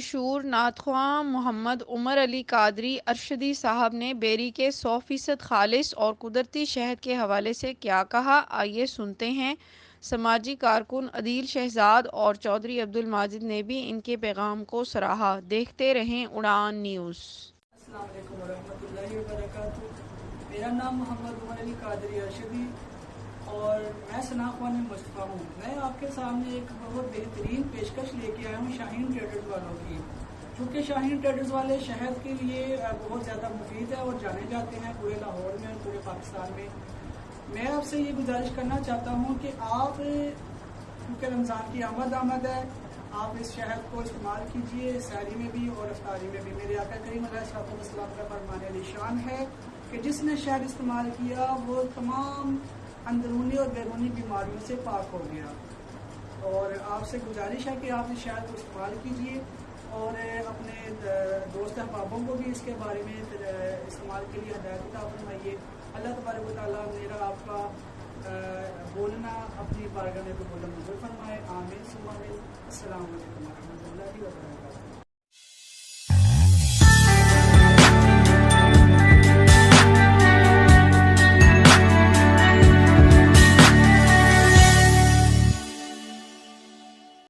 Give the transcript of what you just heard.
مشہور نعت خواں محمد عمر علی قادری ارشدی صاحب نے بیری کے 100% خالص اور قدرتی شہد کے حوالے سے کیا کہا، آئیے سنتے ہیں۔ سماجی کارکن عدیل شہزاد اور چودھری عبدالماجد نے بھی ان کے پیغام کو سراہا۔ دیکھتے رہیں اڑان نیوز۔ السلام علیکم ورحمۃ اللہ وبرکاتہ۔ میرا نام محمد عمر علی قادری ارشدی اور میں ثنا خوان مصطفیٰ ہوں۔ میں آپ کے سامنے ایک بہت بہترین پیشکش لے کے آیا ہوں شاہین ٹریڈرز والوں کی، چونکہ شاہین ٹریڈرز والے شہد کے لیے بہت زیادہ مفید ہے اور جانے جاتے ہیں پورے لاہور میں اور پورے پاکستان میں۔ میں آپ سے یہ گزارش کرنا چاہتا ہوں کہ آپ، کیونکہ رمضان کی آمد ہے، آپ اس شہد کو استعمال کیجئے سحری میں بھی اور افطاری میں بھی۔ میرے آقا کریم علیہ السلام کا فرمان علی شان ہے کہ جس نے شہد استعمال کیا وہ تمام اندرونی اور بیرونی بیماریوں سے پاک ہو گیا۔ اور آپ سے گزارش ہے کہ آپ اس شہد کو استعمال کیجئے اور اپنے دوست احبابوں کو بھی اس کے بارے میں استعمال کے لیے ہدایت عطا فرمائیے۔ اللہ تبارک و تعالیٰ میرا آپ کا بولنا اپنی بارگاہ میں قبول منظور فرمائے، آمین ثم آمین۔ السلام علیکم ورحمۃ اللہ وبرکاتہ۔